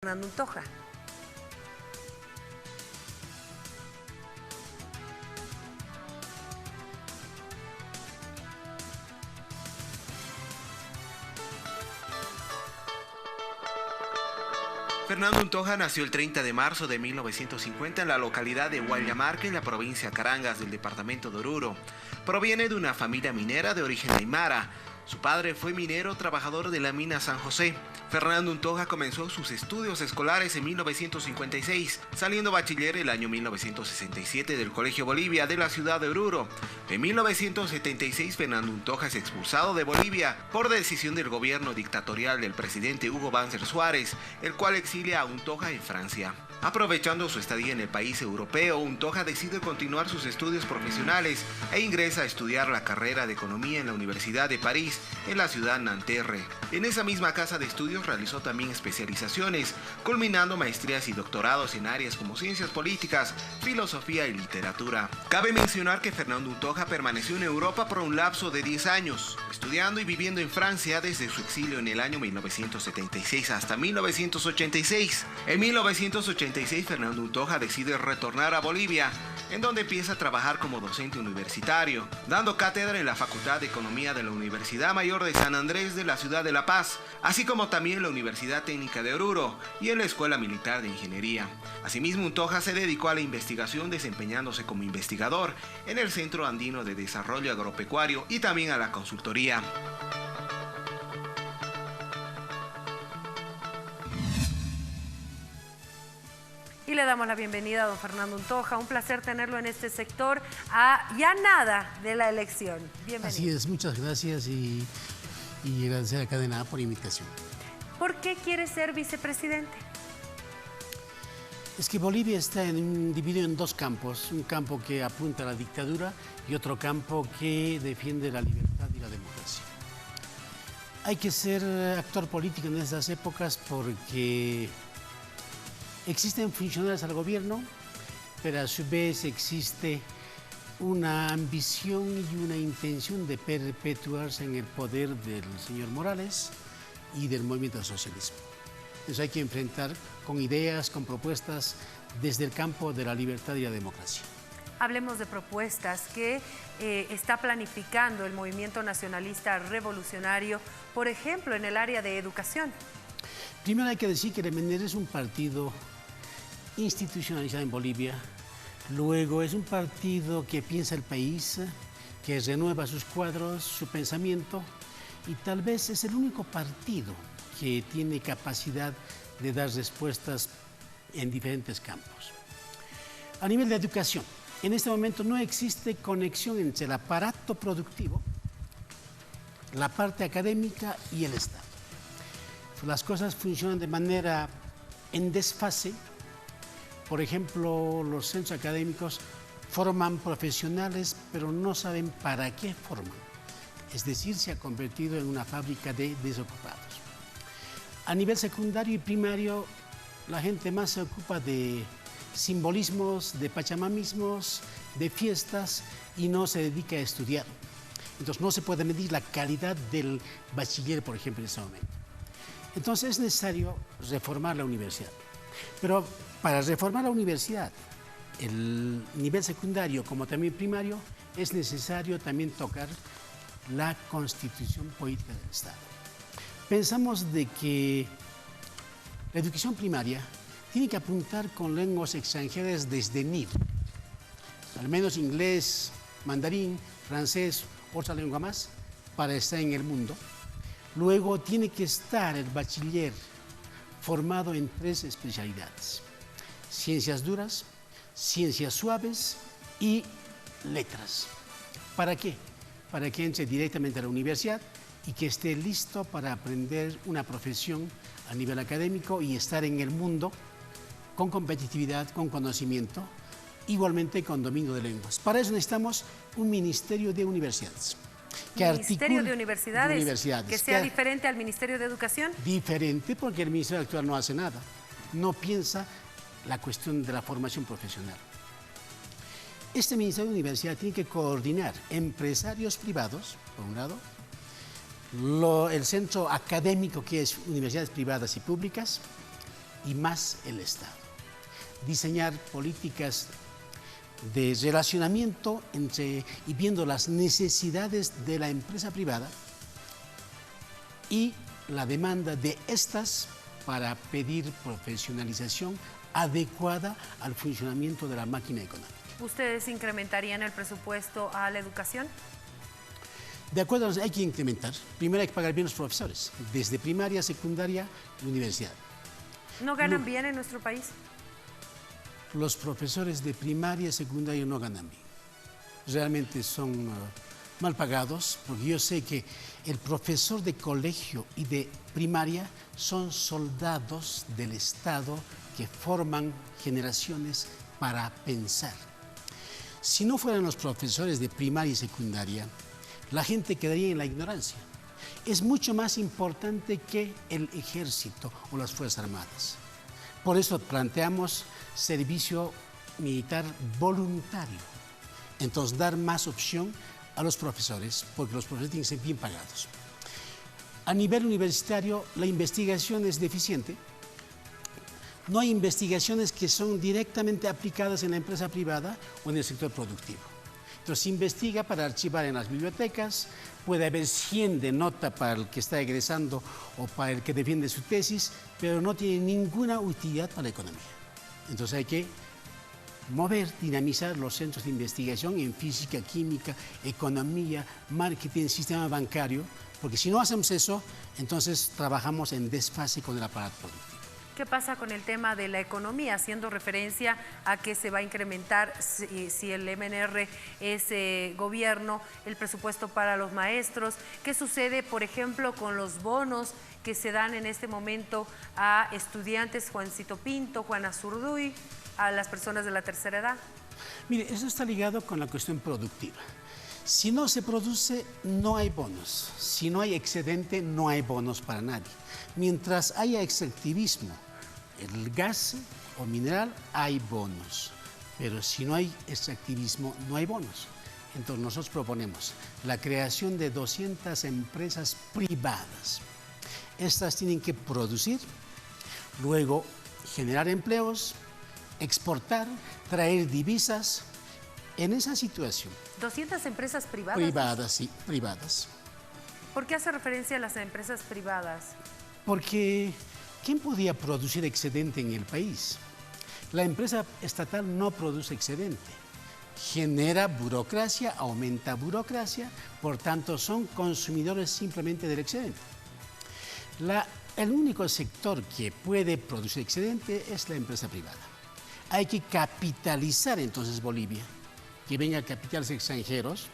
Fernando Untoja. Fernando Untoja nació el 30 de marzo de 1950 en la localidad de Guayamarca, en la provincia Carangas del departamento de Oruro. Proviene de una familia minera de origen aymara. Su padre fue minero trabajador de la mina San José. Fernando Untoja comenzó sus estudios escolares en 1956, saliendo bachiller el año 1967 del Colegio Bolivia de la ciudad de Oruro. En 1976, Fernando Untoja es expulsado de Bolivia por decisión del gobierno dictatorial del presidente Hugo Banzer Suárez, el cual exilia a Untoja en Francia. Aprovechando su estadía en el país europeo, Untoja decide continuar sus estudios profesionales e ingresa a estudiar la carrera de Economía en la Universidad de París, en la ciudad Nanterre. En esa misma casa de estudios realizó también especializaciones, culminando maestrías y doctorados en áreas como ciencias políticas, filosofía y literatura. Cabe mencionar que Fernando Untoja permaneció en Europa por un lapso de 10 años, estudiando y viviendo en Francia desde su exilio en el año 1976 hasta 1986. En 1986, Fernando Untoja decide retornar a Bolivia, en donde empieza a trabajar como docente universitario, dando cátedra en la Facultad de Economía de la Universidad Mayor de San Andrés de la ciudad de La Paz, así como también en la Universidad Técnica de Oruro y en la Escuela Militar de Ingeniería. Asimismo, Untoja se dedicó a la investigación, desempeñándose como investigador en el Centro Andino de Desarrollo Agropecuario y también a la consultoría. Y le damos la bienvenida a don Fernando Untoja. Un placer tenerlo en este sector a ya nada de la elección. Bienvenido. Así es, muchas gracias y agradecer a Cadena A por la invitación. ¿Por qué quiere ser vicepresidente? Es que Bolivia está dividido en dos campos, un campo que apunta a la dictadura y otro campo que defiende la libertad y la democracia. Hay que ser actor político en estas épocas porque existen funcionarios al gobierno, pero a su vez existe una ambición y una intención de perpetuarse en el poder del señor Morales y del movimiento socialismo. Entonces hay que enfrentar con ideas, con propuestas desde el campo de la libertad y la democracia. Hablemos de propuestas que está planificando el movimiento nacionalista revolucionario, por ejemplo, en el área de educación. Primero hay que decir que el MNR es un partido institucionalizado en Bolivia, luego es un partido que piensa el país, que renueva sus cuadros, su pensamiento, y tal vez es el único partido que tiene capacidad de dar respuestas en diferentes campos. A nivel de educación, en este momento no existe conexión entre el aparato productivo, la parte académica y el Estado. Las cosas funcionan de manera en desfase. Por ejemplo, los centros académicos forman profesionales, pero no saben para qué forman. Es decir, se ha convertido en una fábrica de desocupados. A nivel secundario y primario, la gente más se ocupa de simbolismos, de pachamamismos, de fiestas y no se dedica a estudiar. Entonces no se puede medir la calidad del bachiller, por ejemplo, en este momento. Entonces es necesario reformar la universidad. Pero para reformar la universidad, el nivel secundario como también primario, es necesario también tocar la constitución política del Estado. Pensamos de que la educación primaria tiene que apuntar con lenguas extranjeras desde nivel, al menos inglés, mandarín, francés, otra lengua más, para estar en el mundo. Luego tiene que estar el bachiller formado en 3 especialidades: ciencias duras, ciencias suaves y letras. ¿Para qué? Para que entre directamente a la universidad y que esté listo para aprender una profesión a nivel académico y estar en el mundo con competitividad, con conocimiento, igualmente con dominio de lenguas. Para eso necesitamos un ministerio de universidades. ¿Ministerio de Universidades? ¿Que sea diferente al Ministerio de Educación? Diferente, porque el Ministerio actual no hace nada. No piensa la cuestión de la formación profesional. Este Ministerio de Universidad tiene que coordinar empresarios privados, por un lado, el centro académico, que es universidades privadas y públicas, y más el Estado. Diseñar políticas de relacionamiento y viendo las necesidades de la empresa privada y la demanda de estas para pedir profesionalización adecuada al funcionamiento de la máquina económica. ¿Ustedes incrementarían el presupuesto a la educación? De acuerdo, hay que incrementar. Primero hay que pagar bien los profesores, desde primaria, secundaria y universidad. ¿No ganan bien en nuestro país? Los profesores de primaria y secundaria no ganan bien. Realmente son mal pagados, porque yo sé que el profesor de colegio y de primaria son soldados del Estado que forman generaciones para pensar. Si no fueran los profesores de primaria y secundaria, la gente quedaría en la ignorancia. Es mucho más importante que el ejército o las Fuerzas Armadas. Por eso planteamos servicio militar voluntario. Entonces, dar más opción a los profesores, porque los profesores tienen que ser bien pagados. A nivel universitario, la investigación es deficiente. No hay investigaciones que son directamente aplicadas en la empresa privada o en el sector productivo. Entonces, se investiga para archivar en las bibliotecas, puede haber 100 de nota para el que está egresando o para el que defiende su tesis, pero no tiene ninguna utilidad para la economía. Entonces hay que mover, dinamizar los centros de investigación en física, química, economía, marketing, sistema bancario, porque si no hacemos eso, entonces trabajamos en desfase con el aparato productivo. ¿Qué pasa con el tema de la economía? Haciendo referencia a que se va a incrementar, si el MNR es gobierno, el presupuesto para los maestros. ¿Qué sucede, por ejemplo, con los bonos que se dan en este momento a estudiantes, Juancito Pinto, Juana Zurduy, a las personas de la tercera edad? Mire, eso está ligado con la cuestión productiva. Si no se produce, no hay bonos. Si no hay excedente, no hay bonos para nadie. Mientras haya extractivismo, el gas o mineral, hay bonos. Pero si no hay extractivismo, no hay bonos. Entonces nosotros proponemos la creación de 200 empresas privadas. Estas tienen que producir, luego generar empleos, exportar, traer divisas. En esa situación. 200 empresas privadas. Privadas, sí, privadas. ¿Por qué hace referencia a las empresas privadas? Porque ¿quién podía producir excedente en el país? La empresa estatal no produce excedente. Genera burocracia, aumenta burocracia, por tanto son consumidores simplemente del excedente. El único sector que puede producir excedente es la empresa privada. Hay que capitalizar entonces Bolivia, que vengan capitales extranjeros,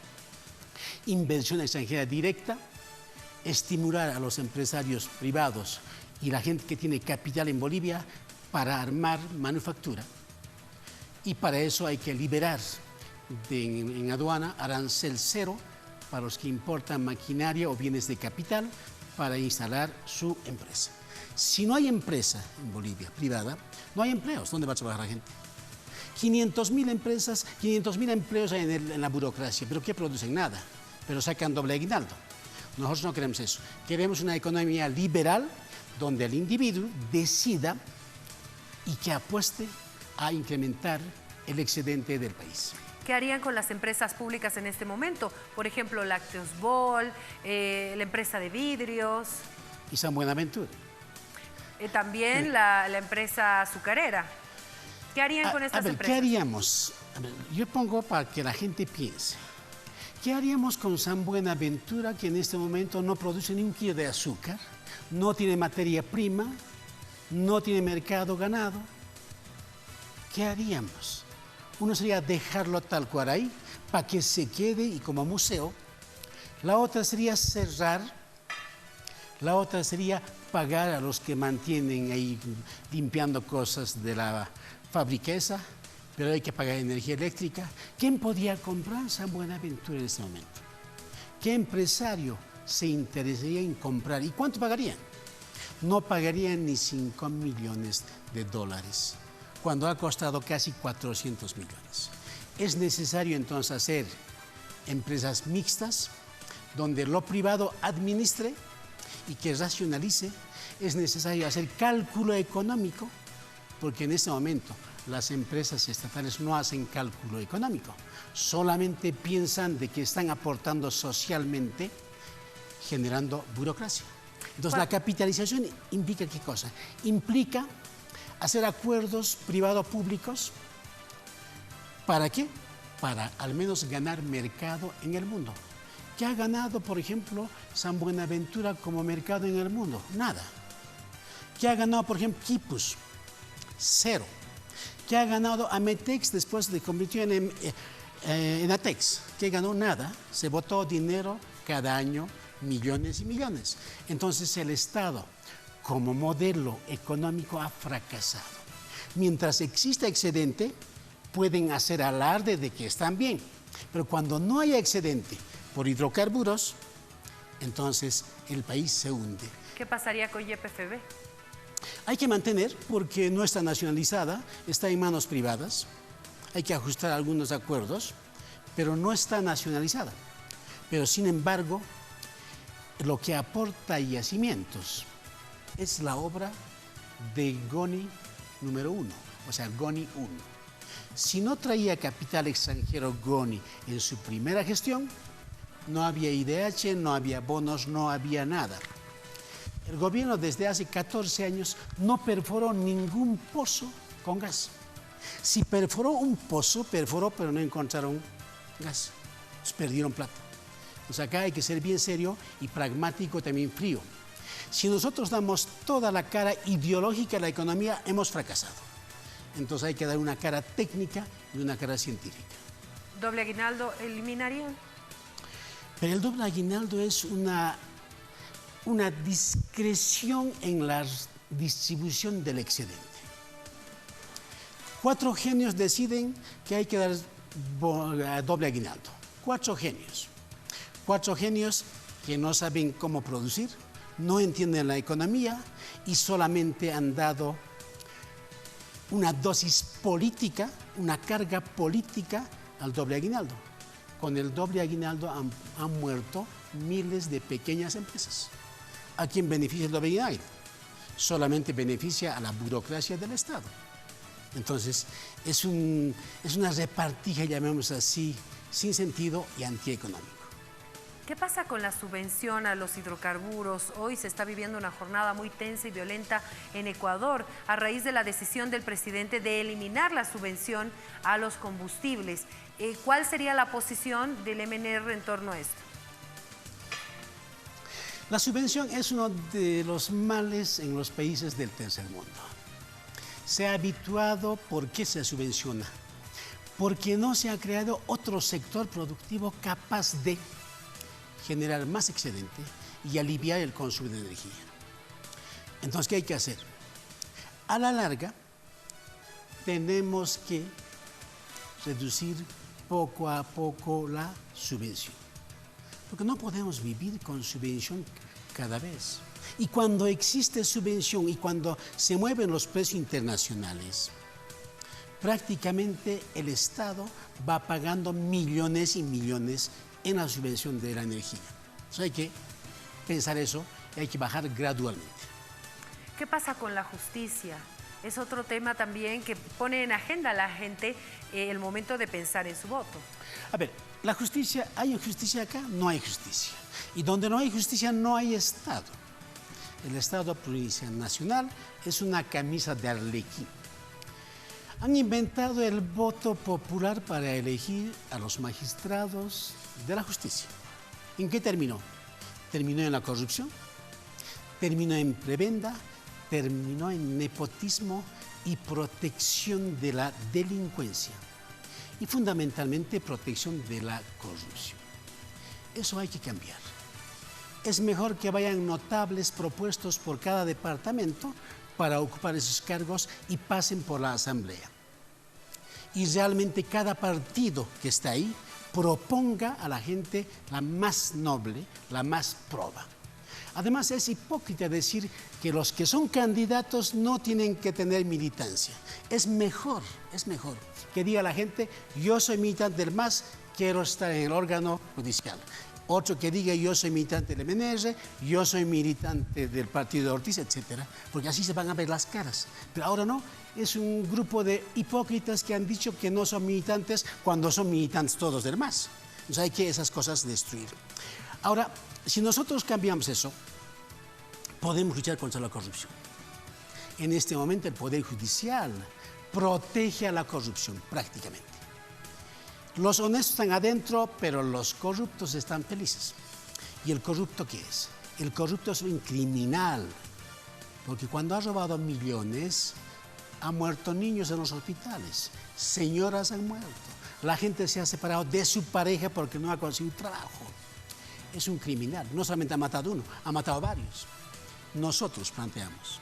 inversión extranjera directa, estimular a los empresarios privados y la gente que tiene capital en Bolivia para armar manufactura. Y para eso hay que liberar en aduana arancel cero para los que importan maquinaria o bienes de capital para instalar su empresa. Si no hay empresa en Bolivia privada, no hay empleos. ¿Dónde va a trabajar la gente? 500.000 empresas, 500.000 empleos en la burocracia, pero ¿qué producen? Nada, pero sacan doble aguinaldo. Nosotros no queremos eso. Queremos una economía liberal donde el individuo decida y que apueste a incrementar el excedente del país. ¿Qué harían con las empresas públicas en este momento? Por ejemplo, Lácteos Bol, la empresa de vidrios. Y San Buenaventura. También la empresa azucarera. ¿Qué harían con estas empresas? ¿Qué haríamos? Yo pongo para que la gente piense. ¿Qué haríamos con San Buenaventura, que en este momento no produce ni un kilo de azúcar, no tiene materia prima, no tiene mercado ganado? ¿Qué haríamos? Uno sería dejarlo tal cual ahí, para que se quede y como museo. La otra sería cerrar. La otra sería pagar a los que mantienen ahí limpiando cosas de la fábrica esa, pero hay que pagar energía eléctrica. ¿Quién podía comprar San Buenaventura en este momento? ¿Qué empresario se interesaría en comprar? ¿Y cuánto pagarían? No pagarían ni 5 millones de dólares, cuando ha costado casi 400 millones. Es necesario entonces hacer empresas mixtas, donde lo privado administre y que racionalice. Es necesario hacer cálculo económico porque en este momento las empresas estatales no hacen cálculo económico, solamente piensan de que están aportando socialmente, generando burocracia. Entonces, la capitalización implica ¿qué cosa? Implica hacer acuerdos privado-públicos. ¿Para qué? Para al menos ganar mercado en el mundo. ¿Qué ha ganado, por ejemplo, San Buenaventura como mercado en el mundo? Nada. ¿Qué ha ganado, por ejemplo, Quipus? Cero. ¿Qué ha ganado Ametex después de convertir en Atex? ¿Qué ganó? Nada. Se botó dinero cada año, millones y millones. Entonces el Estado, como modelo económico, ha fracasado. Mientras exista excedente, pueden hacer alarde de que están bien. Pero cuando no haya excedente por hidrocarburos, entonces el país se hunde. ¿Qué pasaría con YPFB? Hay que mantener, porque no está nacionalizada, está en manos privadas. Hay que ajustar algunos acuerdos, pero no está nacionalizada. Pero sin embargo, lo que aporta yacimientos es la obra de Goni número 1, o sea, Goni 1. Si no traía capital extranjero Goni en su primera gestión, no había IDH, no había bonos, no había nada. El gobierno desde hace 14 años no perforó ningún pozo con gas. Si perforó un pozo, perforó, pero no encontraron gas. Entonces perdieron plata. Entonces acá hay que ser bien serio y pragmático, también frío. Si nosotros damos toda la cara ideológica a la economía, hemos fracasado. Entonces hay que dar una cara técnica y una cara científica. ¿Doble aguinaldo eliminarían? Pero el doble aguinaldo es una discreción en la distribución del excedente. 4 genios deciden que hay que dar doble aguinaldo. 4 genios. 4 genios que no saben cómo producir, no entienden la economía y solamente han dado una dosis política, una carga política al doble aguinaldo. Con el doble aguinaldo han muerto miles de pequeñas empresas. ¿A quién beneficia el doble aguinaldo? Solamente beneficia a la burocracia del Estado. Entonces, es una repartija, llamemos así, sin sentido y antieconómico. ¿Qué pasa con la subvención a los hidrocarburos? Hoy se está viviendo una jornada muy tensa y violenta en Ecuador a raíz de la decisión del presidente de eliminar la subvención a los combustibles. ¿Cuál sería la posición del MNR en torno a esto? La subvención es uno de los males en los países del tercer mundo. Se ha habituado, ¿por qué se subvenciona? Porque no se ha creado otro sector productivo capaz de generar más excedente y aliviar el consumo de energía. Entonces, ¿qué hay que hacer? A la larga, tenemos que reducir poco a poco la subvención. Porque no podemos vivir con subvención cada vez. Y cuando existe subvención y cuando se mueven los precios internacionales, prácticamente el Estado va pagando millones y millones en la subvención de la energía. Entonces hay que pensar eso y hay que bajar gradualmente. ¿Qué pasa con la justicia? Es otro tema también que pone en agenda a la gente el momento de pensar en su voto. A ver, la justicia, ¿hay justicia acá? No hay justicia. Y donde no hay justicia no hay Estado. El Estado Provincial Nacional es una camisa de arlequín. Han inventado el voto popular para elegir a los magistrados de la justicia. ¿En qué terminó? Terminó en la corrupción, terminó en prebenda, terminó en nepotismo y protección de la delincuencia y fundamentalmente protección de la corrupción. Eso hay que cambiar. Es mejor que vayan notables propuestos por cada departamento para ocupar esos cargos y pasen por la asamblea. Y realmente cada partido que está ahí proponga a la gente la más noble, la más proba. Además, es hipócrita decir que los que son candidatos no tienen que tener militancia. Es mejor que diga la gente, yo soy militante del MAS, quiero estar en el órgano judicial. otro que diga yo soy militante del MNR, yo soy militante del partido de Ortiz, etcétera, porque así se van a ver las caras. Pero ahora no, es un grupo de hipócritas que han dicho que no son militantes cuando son militantes todos los demás. Entonces hay que esas cosas destruir. Ahora, si nosotros cambiamos eso, podemos luchar contra la corrupción. En este momento el Poder Judicial protege a la corrupción prácticamente. Los honestos están adentro, pero los corruptos están felices. ¿Y el corrupto qué es? El corrupto es un criminal, porque cuando ha robado millones, ha muerto niños en los hospitales, señoras han muerto, la gente se ha separado de su pareja porque no ha conseguido trabajo. Es un criminal, no solamente ha matado uno, ha matado varios. Nosotros planteamos,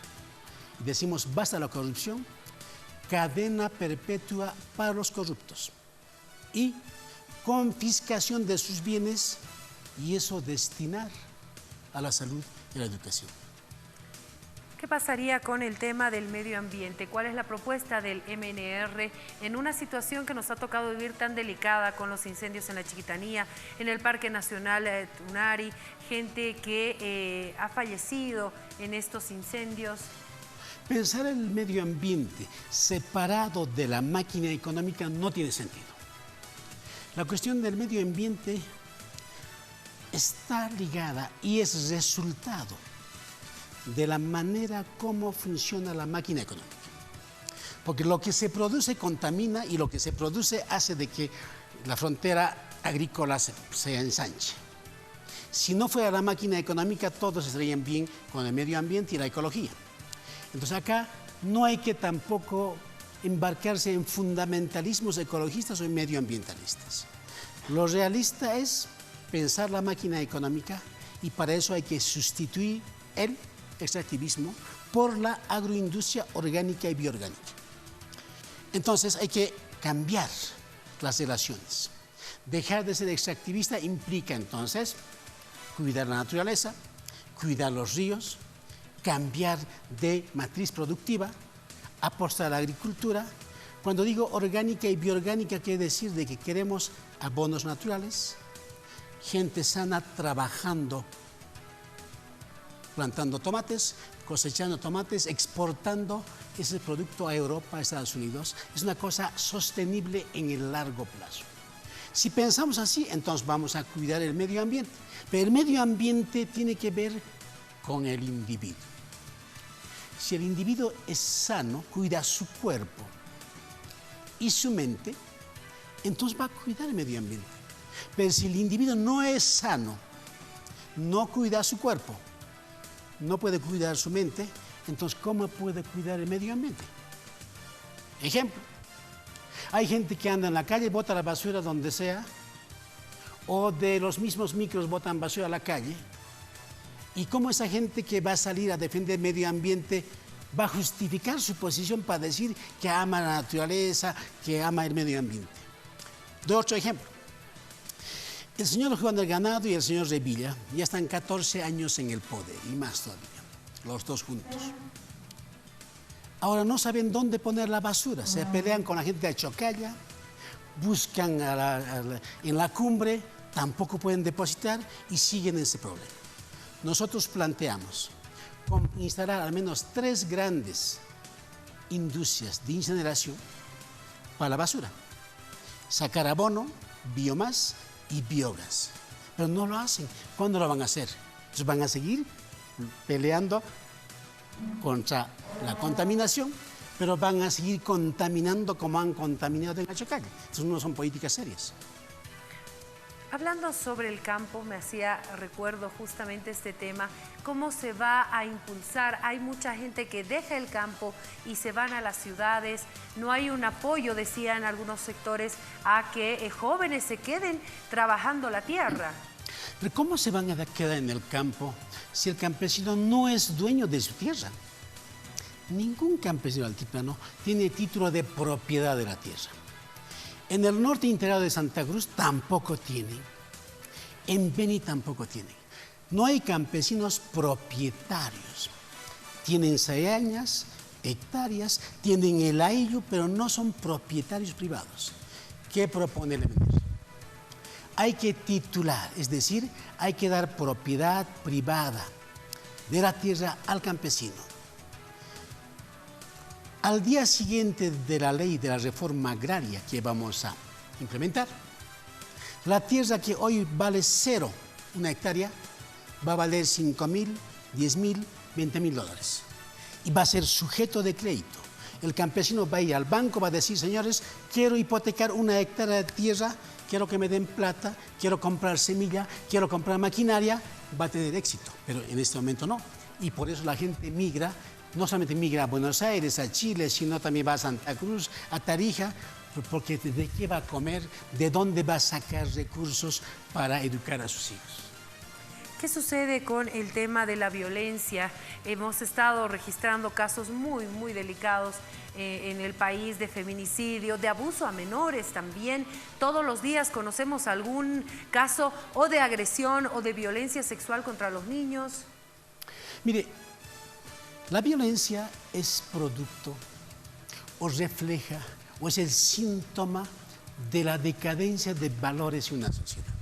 decimos basta la corrupción, cadena perpetua para los corruptos y confiscación de sus bienes y eso destinar a la salud y la educación. ¿Qué pasaría con el tema del medio ambiente? ¿Cuál es la propuesta del MNR en una situación que nos ha tocado vivir tan delicada con los incendios en la Chiquitanía, en el Parque Nacional Tunari, gente que ha fallecido en estos incendios? Pensar el medio ambiente separado de la máquina económica no tiene sentido. La cuestión del medio ambiente está ligada y es resultado de la manera como funciona la máquina económica. Porque lo que se produce contamina y lo que se produce hace de que la frontera agrícola se ensanche. Si no fuera la máquina económica, todos estarían bien con el medio ambiente y la ecología. Entonces acá no hay que tampoco embarcarse en fundamentalismos ecologistas o medioambientalistas. Lo realista es pensar la máquina económica y para eso hay que sustituir el extractivismo por la agroindustria orgánica y bioorgánica. Entonces hay que cambiar las relaciones. Dejar de ser extractivista implica entonces cuidar la naturaleza, cuidar los ríos, cambiar de matriz productiva, apostar a la agricultura. Cuando digo orgánica y bioorgánica, quiere decir de que queremos abonos naturales, gente sana trabajando, plantando tomates, cosechando tomates, exportando ese producto a Europa, a Estados Unidos. Es una cosa sostenible en el largo plazo. Si pensamos así, entonces vamos a cuidar el medio ambiente. Pero el medio ambiente tiene que ver con el individuo. Si el individuo es sano, cuida su cuerpo y su mente, entonces va a cuidar el medio ambiente. Pero si el individuo no es sano, no cuida su cuerpo, no puede cuidar su mente, entonces ¿cómo puede cuidar el medio ambiente? Ejemplo, hay gente que anda en la calle, bota la basura donde sea, o de los mismos micros botan basura a la calle. ¿Y cómo esa gente que va a salir a defender el medio ambiente va a justificar su posición para decir que ama la naturaleza, que ama el medio ambiente? Doy otro ejemplo. El señor Juan del Ganado y el señor Revilla ya están 14 años en el poder y más todavía, los dos juntos. Ahora no saben dónde poner la basura, se pelean con la gente de Chocalla, buscan en la cumbre, tampoco pueden depositar y siguen ese problema. Nosotros planteamos instalar al menos 3 grandes industrias de incineración para la basura. Sacar abono, biomás y biogás. Pero no lo hacen. ¿Cuándo lo van a hacer? Entonces van a seguir peleando contra la contaminación, pero van a seguir contaminando como han contaminado en Achocalla. Entonces no son políticas serias. Hablando sobre el campo, me hacía recuerdo justamente este tema, cómo se va a impulsar. Hay mucha gente que deja el campo y se van a las ciudades. No hay un apoyo, decían algunos sectores, a que jóvenes se queden trabajando la tierra. Pero ¿cómo se van a quedar en el campo si el campesino no es dueño de su tierra? Ningún campesino altiplano tiene título de propiedad de la tierra. En el norte integral de Santa Cruz tampoco tienen. En Beni tampoco tienen. No hay campesinos propietarios. Tienen saeñas, hectáreas, tienen el ayllu, pero no son propietarios privados. ¿Qué propone el MNR? hay que titular, es decir, hay que dar propiedad privada de la tierra al campesino. Al día siguiente de la ley de la reforma agraria que vamos a implementar, la tierra que hoy vale 0, una hectárea, va a valer 5.000, 10.000, 20.000 dólares. Y va a ser sujeto de crédito. El campesino va a ir al banco, va a decir, señores, quiero hipotecar una hectárea de tierra, quiero que me den plata, quiero comprar semilla, quiero comprar maquinaria, va a tener éxito. Pero en este momento no. Y por eso la gente migra, no solamente migra a Buenos Aires, a Chile, sino también va a Santa Cruz, a Tarija, porque ¿de qué va a comer? ¿De dónde va a sacar recursos para educar a sus hijos? ¿Qué sucede con el tema de la violencia? Hemos estado registrando casos muy delicados en el país de feminicidio, de abuso a menores también. Todos los días conocemos algún caso o de agresión o de violencia sexual contra los niños. Mire, la violencia es producto o refleja o es el síntoma de la decadencia de valores en una sociedad.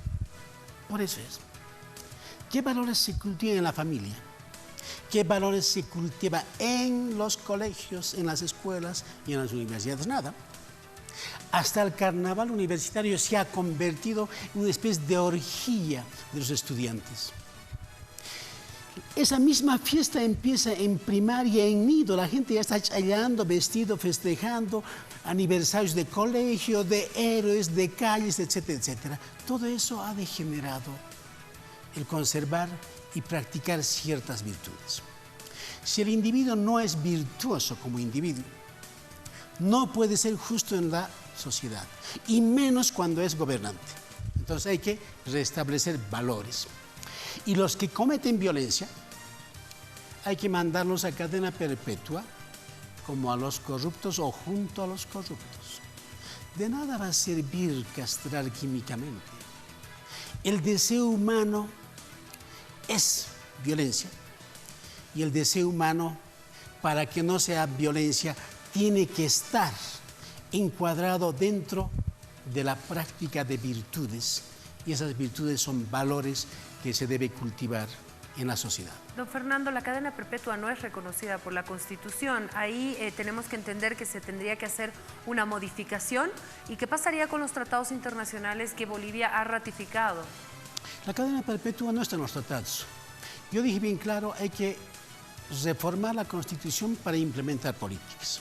Por eso es. ¿Qué valores se cultivan en la familia? ¿Qué valores se cultivan en los colegios, en las escuelas y en las universidades? Nada. Hasta el carnaval universitario se ha convertido en una especie de orgía de los estudiantes. Esa misma fiesta empieza en primaria, en nido. La gente ya está chayando, vestido, festejando aniversarios de colegio, de héroes, de calles, etcétera, etcétera. Todo eso ha degenerado el conservar y practicar ciertas virtudes. Si el individuo no es virtuoso como individuo, no puede ser justo en la sociedad, y menos cuando es gobernante. Entonces hay que restablecer valores. Y los que cometen violencia, hay que mandarlos a cadena perpetua, como a los corruptos o junto a los corruptos. De nada va a servir castrar químicamente. El deseo humano es violencia, y el deseo humano, para que no sea violencia, tiene que estar encuadrado dentro de la práctica de virtudes, y esas virtudes son valores que se debe cultivar en la sociedad. Don Fernando, la cadena perpetua no es reconocida por la Constitución. Ahí tenemos que entender que se tendría que hacer una modificación. ¿Y qué pasaría con los tratados internacionales que Bolivia ha ratificado? La cadena perpetua no está en los tratados. Yo dije bien claro, hay que reformar la Constitución para implementar políticas.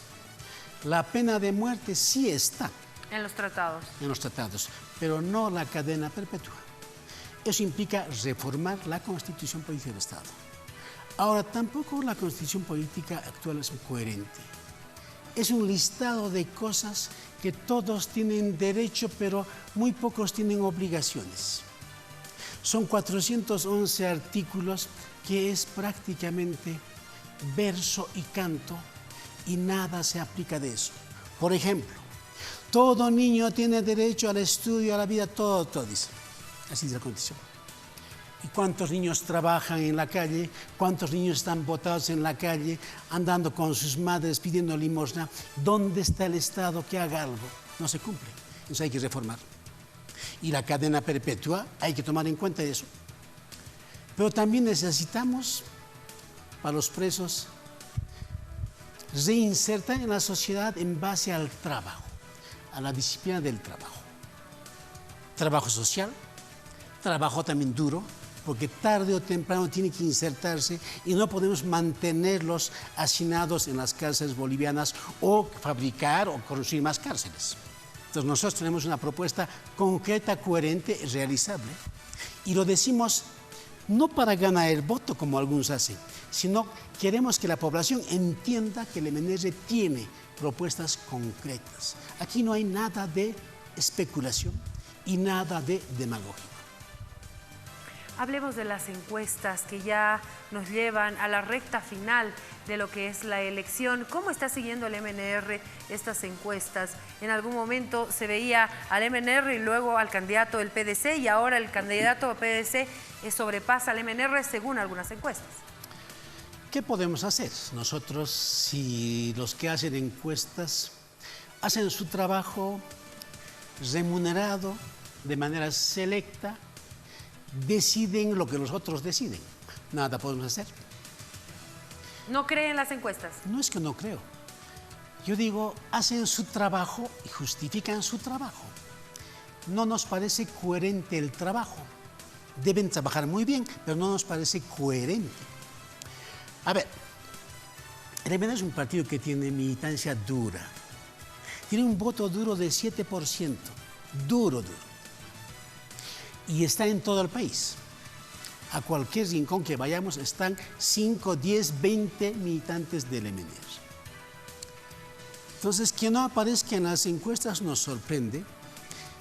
La pena de muerte sí está. En los tratados. En los tratados, pero no la cadena perpetua. Eso implica reformar la Constitución Política del Estado. Ahora, tampoco la Constitución Política actual es coherente. Es un listado de cosas que todos tienen derecho, pero muy pocos tienen obligaciones. Son 411 artículos que es prácticamente verso y canto, y nada se aplica de eso. Por ejemplo, todo niño tiene derecho al estudio, a la vida, todo dice. Así dice la Constitución. ¿Y cuántos niños trabajan en la calle? ¿Cuántos niños están botados en la calle, andando con sus madres pidiendo limosna? ¿Dónde está el Estado que haga algo? No se cumple. Entonces hay que reformar. Y la cadena perpetua, hay que tomar en cuenta eso. Pero también necesitamos, para los presos, reinsertar en la sociedad en base al trabajo, a la disciplina del trabajo. Trabajo social, trabajo también duro, porque tarde o temprano tiene que insertarse y no podemos mantenerlos hacinados en las cárceles bolivianas o fabricar o construir más cárceles. Entonces nosotros tenemos una propuesta concreta, coherente, realizable. Y lo decimos no para ganar el voto como algunos hacen, sino queremos que la población entienda que el MNR tiene propuestas concretas. Aquí no hay nada de especulación y nada de demagogia. Hablemos de las encuestas que ya nos llevan a la recta final de lo que es la elección. ¿Cómo está siguiendo el MNR estas encuestas? En algún momento se veía al MNR y luego al candidato del PDC, y ahora el candidato del PDC sobrepasa al MNR según algunas encuestas. ¿Qué podemos hacer? Nosotros, si los que hacen encuestas hacen su trabajo remunerado, de manera selecta, deciden lo que los otros deciden. Nada podemos hacer. ¿No cree en las encuestas? No es que no creo. Yo digo, hacen su trabajo y justifican su trabajo. No nos parece coherente el trabajo. Deben trabajar muy bien, pero no nos parece coherente. A ver, el MNR es un partido que tiene militancia dura. Tiene un voto duro de 7%. Duro. Y está en todo el país. A cualquier rincón que vayamos están 5, 10, 20 militantes del MNR. Entonces, que no aparezca en las encuestas nos sorprende.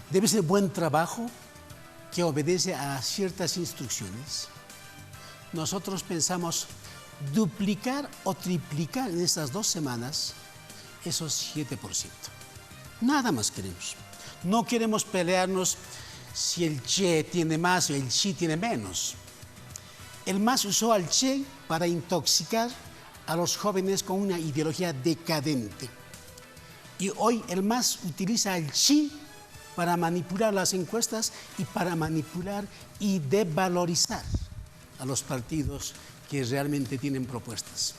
Debe ser buen trabajo que obedece a ciertas instrucciones. Nosotros pensamos duplicar o triplicar en estas 2 semanas esos 7%. Nada más queremos. No queremos pelearnos si el Che tiene más o el Xi tiene menos. El MAS usó al Che para intoxicar a los jóvenes con una ideología decadente. Y hoy el MAS utiliza al Xi para manipular las encuestas y para manipular y devalorizar a los partidos que realmente tienen propuestas.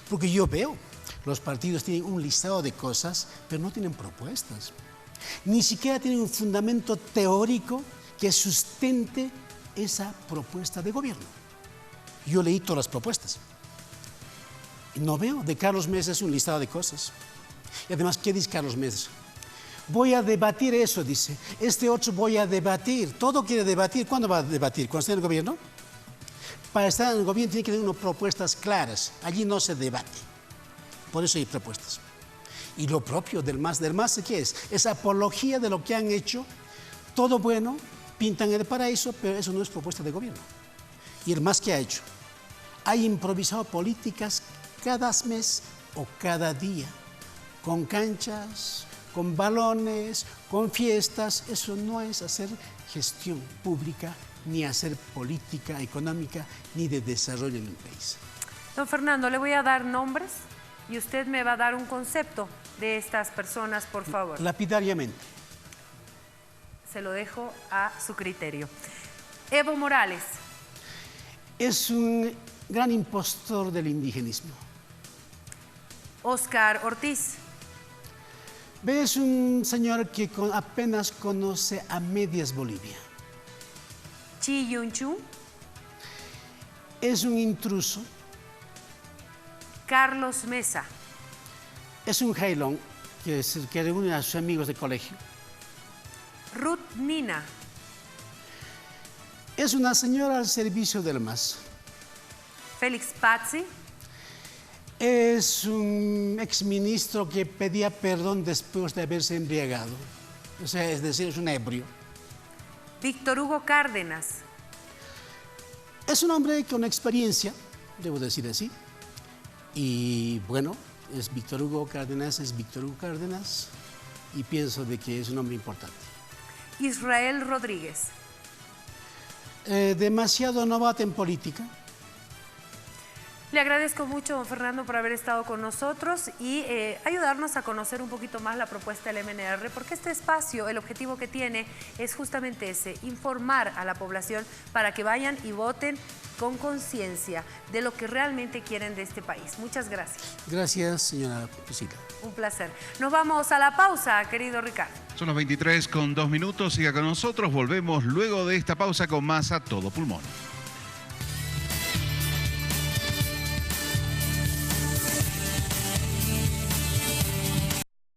Porque yo veo, los partidos tienen un listado de cosas, pero no tienen propuestas. Ni siquiera tienen un fundamento teórico que sustente esa propuesta de gobierno. Yo leí todas las propuestas. Y no veo de Carlos Mesa un listado de cosas. Y además, ¿qué dice Carlos Mesa? Voy a debatir eso, dice. Este 8 voy a debatir. Todo quiere debatir. ¿Cuándo va a debatir? ¿Cuando esté en el gobierno? Para estar en el gobierno tiene que tener unas propuestas claras. Allí no se debate. Por eso hay propuestas. Y lo propio del MAS, ¿qué es? Es apología de lo que han hecho. Todo bueno, pintan el paraíso, pero eso no es propuesta de gobierno. ¿Y el MAS qué ha hecho? Ha improvisado políticas cada mes o cada día, con canchas, con balones, con fiestas. Eso no es hacer gestión pública, ni hacer política económica, ni de desarrollo en el país. Don Fernando, le voy a dar nombres y usted me va a dar un concepto de estas personas, por favor. Lapidariamente. Se lo dejo a su criterio. Evo Morales. Es un gran impostor del indigenismo. Oscar Ortiz. Es un señor que apenas conoce a medias Bolivia. Chi Yun-chu. Es un intruso. Carlos Mesa. Es un jailón que reúne a sus amigos de colegio. Ruth Nina. Es una señora al servicio del MAS. Félix Pazzi. Es un exministro que pedía perdón después de haberse embriagado. O sea, es decir, es un ebrio. Víctor Hugo Cárdenas. Es un hombre con experiencia, debo decir así. Y bueno, es Víctor Hugo Cárdenas, y pienso de que es un hombre importante. Israel Rodríguez. Demasiado novato en política. Le agradezco mucho, don Fernando, por haber estado con nosotros y ayudarnos a conocer un poquito más la propuesta del MNR, porque este espacio, el objetivo que tiene es justamente ese, informar a la población para que vayan y voten con conciencia de lo que realmente quieren de este país. Muchas gracias. Gracias, señora Priscila. Un placer. Nos vamos a la pausa, querido Ricardo. Son las 23:02. Siga con nosotros. Volvemos luego de esta pausa con más A Todo Pulmón.